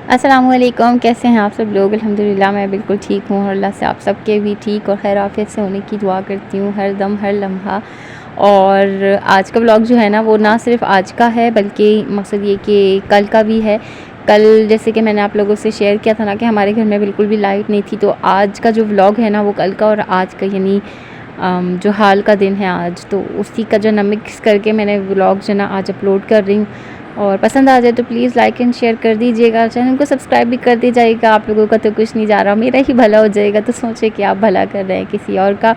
अस्सलामुअलैकुम, कैसे हैं आप सब लोग। अल्हम्दुलिल्लाह मैं बिल्कुल ठीक हूँ और अल्लाह से आप सबके भी ठीक और खैर आफियत से होने की दुआ करती हूँ हर दम हर लम्हा। और आज का व्लॉग जो है ना वो ना सिर्फ आज का है बल्कि मकसद ये कि कल का भी है। कल जैसे कि मैंने आप लोगों से शेयर किया था ना कि हमारे घर में बिल्कुल भी लाइट नहीं थी, तो आज का जो व्लॉग है ना वो कल का और आज का यानी जो हाल का दिन है आज, तो उसी का जो ना मिक्स करके मैंने व्लॉग जो ना आज अपलोड कर रही हूँ। और पसंद आ जाए तो प्लीज़ लाइक एंड शेयर कर दीजिएगा, चैनल को सब्सक्राइब भी कर दीजिएगा। आप लोगों का तो कुछ नहीं जा रहा, मेरा ही भला हो जाएगा, तो सोचे कि आप भला कर रहे हैं किसी और का,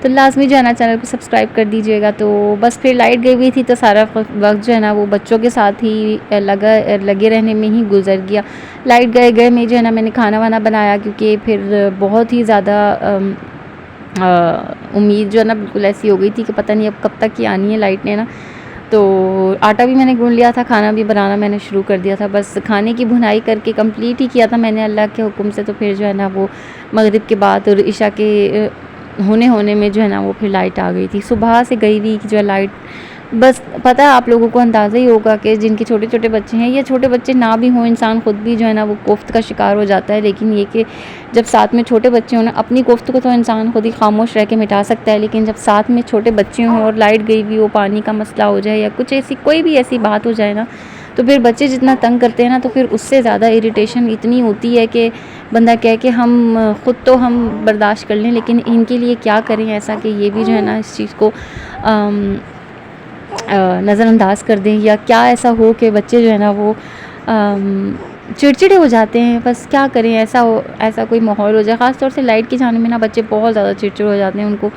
तो लाजमी जो है ना चैनल को सब्सक्राइब कर दीजिएगा। तो बस फिर लाइट गई हुई थी तो सारा वक्त जो है ना वो बच्चों के साथ ही लगे रहने में ही गुजर गया। लाइट गए गए में जो है ना मैंने खाना वाना बनाया, क्योंकि फिर बहुत ही ज़्यादा उम्मीद जो है ना बिल्कुल ऐसी हो गई थी कि पता नहीं अब कब तक ही आनी है लाइट ने ना। तो आटा भी मैंने गूँध लिया था, खाना भी बनाना मैंने शुरू कर दिया था, बस खाने की भुनाई करके कंप्लीट ही किया था मैंने अल्लाह के हुक्म से। तो फिर जो है ना वो मगरिब के बाद और इशा के होने में जो है ना वो फिर लाइट आ गई थी। सुबह से गई हुई जो है लाइट, बस पता है आप लोगों को अंदाज़ा ही होगा कि जिनके छोटे छोटे बच्चे हैं या छोटे बच्चे ना भी हों, इंसान ख़ुद भी जो है ना वो कोफ्त का शिकार हो जाता है। लेकिन ये कि जब साथ में छोटे बच्चे हों ना, अपनी कोफ्त को तो इंसान खुद ही खामोश रह के मिटा सकता है, लेकिन जब साथ में छोटे बच्चे हों और लाइट गई हुई हो, पानी का मसला हो जाए या कुछ ऐसी कोई भी ऐसी बात हो जाए ना, तो फिर बच्चे जितना तंग करते हैं ना, तो फिर उससे ज़्यादा इरिटेशन इतनी होती है कि बंदा कहे कि हम ख़ुद तो हम बर्दाश्त कर लें, लेकिन इनके लिए क्या करें ऐसा कि ये भी जो है ना इस चीज़ को नज़रअंदाज कर दें, या क्या ऐसा हो कि बच्चे जो है ना वो चिड़चिड़े हो जाते हैं। बस क्या करें, ऐसा कोई माहौल हो जाए, ख़ास तौर से लाइट के जाने में ना बच्चे बहुत ज़्यादा चिड़चिड़ हो जाते हैं, उनको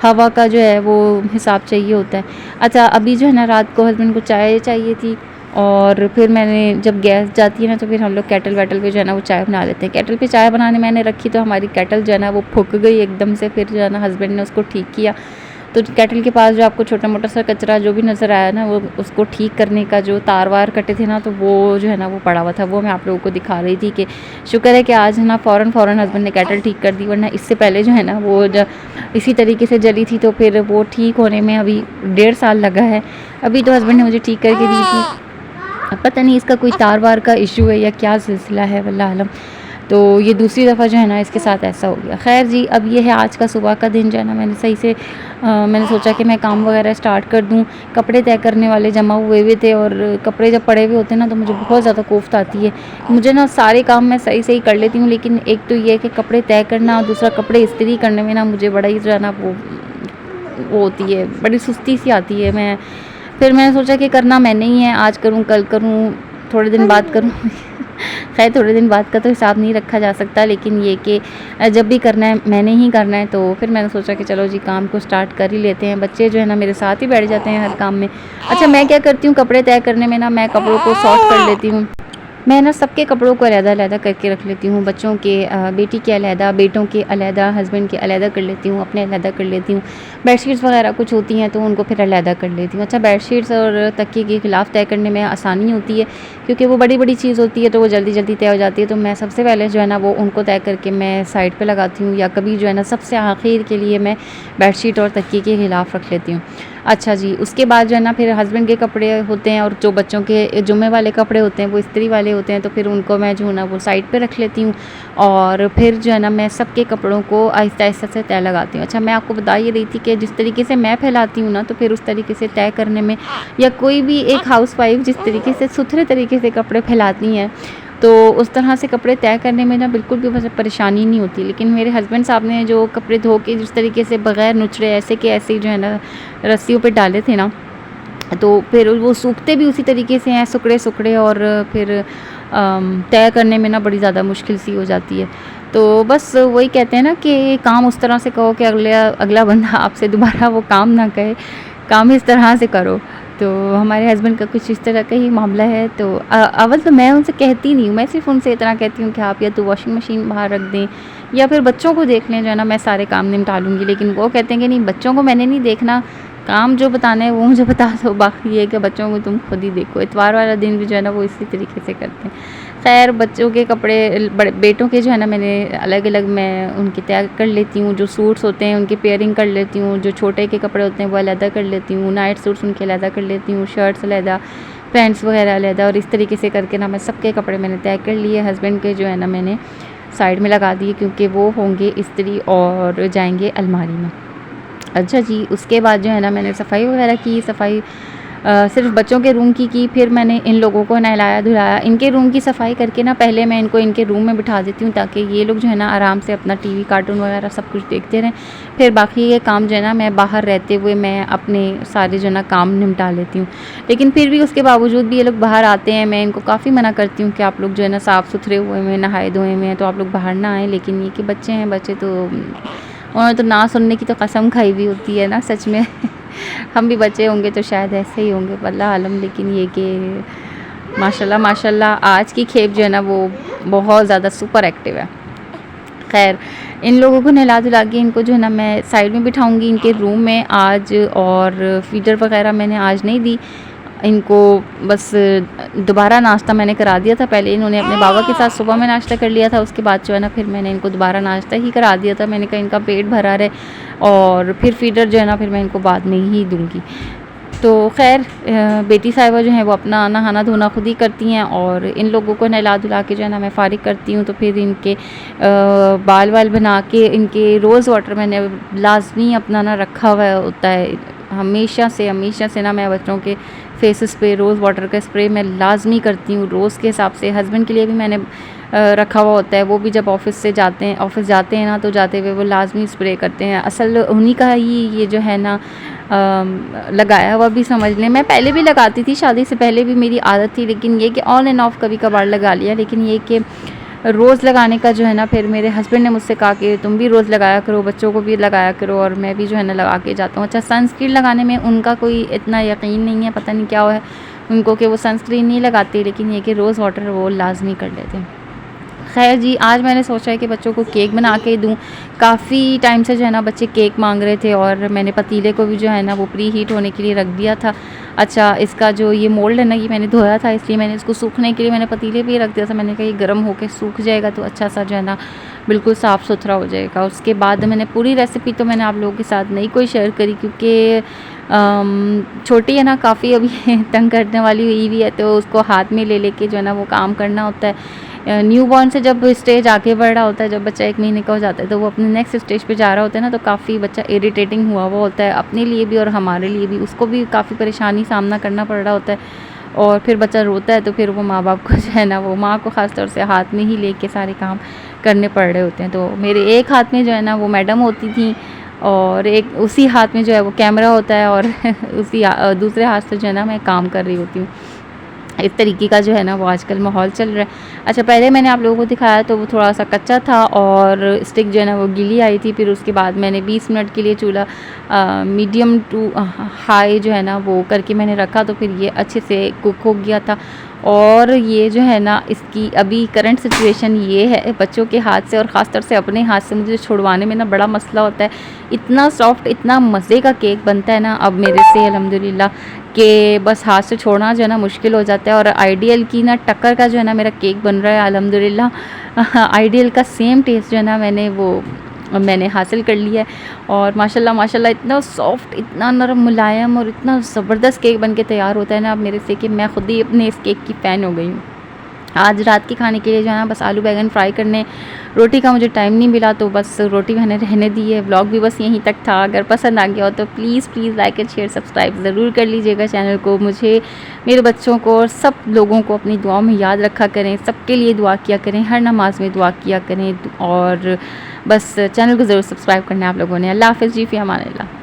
हवा का जो है वो हिसाब चाहिए होता है। अच्छा, अभी जो है ना रात को हस्बैंड को चाय चाहिए थी, और फिर मैंने जब गैस जाती है ना तो फिर हम लोग केटल वेटल पे जो है ना वो चाय बना लेते हैं। केटल पे चाय बनाने मैंने रखी तो हमारी केटल जो है ना वो फूक गई एकदम से। फिर जो है ना हस्बैंड ने उसको ठीक किया, तो केटल के पास जो आपको छोटा मोटा सा कचरा जो भी नज़र आया ना, वो उसको ठीक करने का जो तार वार कटे थे ना, तो वो जो है ना वो पड़ा हुआ था, वो मैं आप लोगों को दिखा रही थी कि शुक्र है कि आज है ना फ़ौरन हस्बैंड ने केटल ठीक कर दी, वरना इससे पहले जो है ना वो जब इसी तरीके से जली थी तो फिर वो ठीक होने में अभी 1.5 साल लगा है। अभी तो हस्बैंड ने मुझे ठीक करके दी थी, पता नहीं इसका कोई तार वार का इशू है या क्या सिलसिला है, वल्लाह आलम। तो ये दूसरी दफ़ा जो है ना इसके साथ ऐसा हो गया। खैर जी, अब ये है आज का सुबह का दिन जो है ना, मैंने सही से मैंने सोचा कि मैं काम वगैरह स्टार्ट कर दूं। कपड़े तय करने वाले जमा हुए हुए थे, और कपड़े जब पड़े हुए होते हैं ना तो मुझे बहुत ज़्यादा कोफ्त आती है। मुझे ना सारे काम मैं सही सही कर लेती हूँ, लेकिन एक तो ये है कि कपड़े तय करना और दूसरा कपड़े इस्त्री करने में ना मुझे बड़ा ही जो है ना वो होती है, बड़ी सुस्ती सी आती है। फिर मैंने सोचा कि करना मैंने ही है, आज करूँ कल करूँ थोड़े दिन बाद करूँ खैर थोड़े दिन बाद का तो हिसाब नहीं रखा जा सकता, लेकिन ये कि जब भी करना है मैंने ही करना है। तो फिर मैंने सोचा कि चलो जी काम को स्टार्ट कर ही लेते हैं। बच्चे जो है ना मेरे साथ ही बैठ जाते हैं हर काम में। अच्छा, मैं क्या करती हूँ कपड़े तय करने में ना, मैं कपड़ों को सॉर्ट कर लेती हूँ। मैं ना सबके कपड़ों को अलग-अलग करके रख लेती हूँ, बच्चों के बेटी के अलग, बेटों के अलग, हस्बैंड के अलग कर लेती हूँ, अपने अलग कर लेती हूँ। बेडशीट्स वगैरह कुछ होती हैं तो उनको फिर अलग कर लेती हूँ। अच्छा, बेडशीट्स और तकिए के खिलाफ तय करने में आसानी होती है, क्योंकि वो बड़ी-बड़ी चीज़ होती है तो वो जल्दी-जल्दी तय हो जाती है। तो मैं सबसे पहले जो है ना वो उनको तय करके मैं साइड पे लगाती हूँ, या कभी जो है ना सबसे आखिर के लिए मैं बेडशीट और तकिए के खिलाफ रख लेती हूँ। अच्छा जी, उसके बाद जो है ना फिर हस्बैंड के कपड़े होते हैं, और जो बच्चों के जुम्मे वाले कपड़े होते हैं वो इस्त्री वाले होते हैं, तो फिर उनको मैं जो है ना वो साइड पे रख लेती हूँ, और फिर जो है ना मैं सबके कपड़ों को आहिस्ता-आहिस्ता से तय लगाती हूँ। अच्छा, मैं आपको बता ही रही थी कि जिस तरीके से मैं फैलाती हूँ ना, तो फिर उस तरीके से तय करने में, या कोई भी एक हाउसवाइफ जिस तरीके से सुथरे तरीके से कपड़े फैलाती हैं, तो उस तरह से कपड़े तय करने में ना बिल्कुल भी वैसे परेशानी नहीं होती। लेकिन मेरे हस्बैंड साहब ने जो कपड़े धो के जिस तरीके से बग़ैर नुचड़े ऐसे के ऐसे जो है ना रस्सियों पे डाले थे ना, तो फिर वो सूखते भी उसी तरीके से हैं सुकड़े और फिर तय करने में ना बड़ी ज़्यादा मुश्किल सी हो जाती है। तो बस वही कहते हैं ना कि काम उस तरह से कहो कि अगला बंदा आपसे दोबारा वो काम ना कहे, काम इस तरह से करो। तो हमारे हस्बैंड का कुछ इस तरह का ही मामला है। तो अव्वल तो मैं उनसे कहती नहीं हूँ, मैं सिर्फ उनसे इतना कहती हूँ कि आप या तो वॉशिंग मशीन बाहर रख दें या फिर बच्चों को देख लें, जो है ना मैं सारे काम निपटा लूँगी। लेकिन वो कहते हैं कि नहीं, बच्चों को मैंने नहीं देखना, काम जो बताना है वो मुझे बता दो, बाकी ये कि बच्चों को तुम खुद ही देखो। इतवार वाला दिन भी जो है ना वो इसी तरीके से करते हैं। खैर, बच्चों के कपड़े बड़े बेटों के जो है ना मैंने अलग-अलग मैं उनकी तय कर लेती हूँ। जो सूट्स होते हैं उनकी पेयरिंग कर लेती हूँ, जो छोटे के कपड़े होते हैं वो अलग कर लेती हूँ, नाइट सूट्स उनके अलग कर लेती हूँ, शर्ट्स अलग, पैंट्स वगैरह अलहदा, और इस तरीके से करके ना मैं सबके कपड़े मैंने तय कर लिए। हस्बैंड के जो है ना मैंने साइड में लगा दिए क्योंकि वो होंगे इस्त्री और जाएंगे अलमारी में। अच्छा जी, उसके बाद जो है ना मैंने सफाई वगैरह की। सफाई सिर्फ बच्चों के रूम की फिर मैंने इन लोगों को नहलाया धुलाया। इनके रूम की सफाई करके ना पहले मैं इनको इनके रूम में बिठा देती हूँ ताकि ये लोग जो है ना आराम से अपना टीवी कार्टून वगैरह सब कुछ देखते रहें। फिर बाकी ये काम जो है ना मैं बाहर रहते हुए मैं अपने सारे जो है ना काम निपटा लेती हूँ। लेकिन फिर भी उसके बावजूद भी ये लोग बाहर आते हैं, मैं इनको काफ़ी मना करती हूँ कि आप लोग जो है ना साफ़ सुथरे हुए हुए नहाए धोए हुए हैं तो आप लोग बाहर ना आएँ। लेकिन ये कि बच्चे हैं, बच्चे तो उन्होंने तो ना सुनने की तो कसम खाई हुई होती है ना सच में। हम भी बच्चे होंगे तो शायद ऐसे ही होंगे, वल्लाह आलम। लेकिन ये कि माशाल्लाह माशाल्लाह आज की खेप जो है ना वो बहुत ज़्यादा सुपर एक्टिव है। खैर, इन लोगों को नहला धुला के इनको जो है ना मैं साइड में बिठाऊंगी इनके रूम में आज, और फीडर वगैरह मैंने आज नहीं दी इनको। बस दोबारा नाश्ता मैंने करा दिया था। पहले इन्होंने अपने बाबा के साथ सुबह में नाश्ता कर लिया था, उसके बाद जो है ना फिर मैंने इनको दोबारा नाश्ता ही करा दिया था। मैंने कहा इनका पेट भरा रहे और फिर फीडर जो है ना फिर मैं इनको बाद में ही दूँगी। तो खैर बेटी साहिबा जो है वो अपना नहाना धोना खुद ही करती हैं, और इन लोगों को नहला धुला के जो है ना मैं फ़ारिग करती हूँ। तो फिर इनके बाल वाल बना के इनके रोज़ वाटर मैंने लाजमी अपना ना रखा हुआ होता है। हमेशा से ना मैं बच्चों के फेसेस पे रोज़ वाटर का स्प्रे मैं लाजमी करती हूँ रोज़ के हिसाब से। हस्बैंड के लिए भी मैंने रखा हुआ होता है, वो भी जब ऑफ़िस जाते हैं ना तो जाते हुए वो लाजमी स्प्रे करते हैं। असल उन्हीं का ही ये जो है ना लगाया हुआ भी समझ लें। मैं पहले भी लगाती थी, शादी से पहले भी मेरी आदत थी, लेकिन ये कि ऑन एंड ऑफ कभी कभार लगा लिया। लेकिन ये कि रोज़ लगाने का जो है ना फिर मेरे हस्बैंड ने मुझसे कहा कि तुम भी रोज़ लगाया करो, बच्चों को भी लगाया करो, और मैं भी जो है ना लगा के जाता हूँ। अच्छा, सनस्क्रीन लगाने में उनका कोई इतना यकीन नहीं है, पता नहीं क्या है उनको कि वो सनस्क्रीन नहीं लगाते, लेकिन ये कि रोज़ वाटर वो लाजमी कर लेते हैं। खैर जी, आज मैंने सोचा है कि बच्चों को केक बना के दूँ। काफ़ी टाइम से जो है ना बच्चे केक मांग रहे थे, और मैंने पतीले को भी जो है ना वो प्री हीट होने के लिए रख दिया था। अच्छा, इसका जो ये मोल्ड है ना ये मैंने धोया था, इसलिए मैंने इसको सूखने के लिए मैंने पतीले पे ही रख दिया था। मैंने कहा ये गर्म होकर सूख जाएगा तो अच्छा सा जो है ना बिल्कुल साफ़ सुथरा हो जाएगा। उसके बाद मैंने पूरी रेसिपी तो मैंने आप लोगों के साथ नहीं कोई शेयर करी क्योंकि छोटी है ना काफ़ी अभी तंग करने वाली हुई है, तो उसको हाथ में ले लेके जो है ना वो काम करना होता है। न्यू बॉर्न से जब स्टेज आगे बढ़ रहा होता है, जब बच्चा 1 महीने का हो जाता है तो वो अपने नेक्स्ट स्टेज पे जा रहा होता है ना, तो काफ़ी बच्चा इरिटेटिंग हुआ होता है अपने लिए भी और हमारे लिए भी। उसको भी काफ़ी परेशानी सामना करना पड़ रहा होता है, और फिर बच्चा रोता है तो फिर वो माँ बाप को जो है ना वो माँ को ख़ास तौर से हाथ में ही लेके सारे काम करने पड़ रहे होते हैं। तो मेरे एक हाथ में जो है ना वो मैडम होती थी, और एक उसी हाथ में जो है वो कैमरा होता है, और उसी दूसरे हाथ से जो है ना मैं काम कर रही होती हूँ। इस तरीके का जो है ना वो आजकल माहौल चल रहा है। अच्छा, पहले मैंने आप लोगों को दिखाया तो वो थोड़ा सा कच्चा था और स्टिक जो है ना वो गीली आई थी। फिर उसके बाद मैंने 20 मिनट के लिए चूल्हा मीडियम टू हाई जो है ना वो करके मैंने रखा, तो फिर ये अच्छे से कुक हो गया था। और ये जो है ना इसकी अभी करंट सिचुएशन ये है बच्चों के हाथ से और ख़ास तौर से अपने हाथ से मुझे छुड़वाने में ना बड़ा मसला होता है। इतना सॉफ्ट इतना मज़े का केक बनता है ना अब मेरे से अल्हम्दुलिल्लाह कि बस हाथ से छोड़ना जो है ना मुश्किल हो जाता है। और आइडियल की ना टक्कर का जो है ना मेरा केक बन रहा है अल्हम्दुलिल्लाह। आइडियल का सेम टेस्ट जो है ना मैंने हासिल कर लिया है, और माशाल्लाह माशाल्लाह इतना सॉफ्ट इतना नरम मुलायम और इतना ज़बरदस्त केक बन के तैयार होता है ना अब मेरे से कि मैं खुद ही अपने इस केक की फ़ैन हो गई हूँ। आज रात के खाने के लिए जो है ना बस आलू बैंगन फ्राई करने, रोटी का मुझे टाइम नहीं मिला तो बस रोटी मैंने रहने दी है। व्लॉग भी बस यहीं तक था। अगर पसंद आ गया हो तो please like and share subscribe ज़रूर कर लीजिएगा चैनल को। मुझे, मेरे बच्चों को और सब लोगों को अपनी दुआओं में याद रखा करें, सबके लिए दुआ किया करें, हर नमाज में दुआ किया करें, और बस चैनल को ज़रूर सब्सक्राइब करना है आप लोगों ने। अल्लाह हाफ़िज़ जी, फ़ी अमान अल्लाह।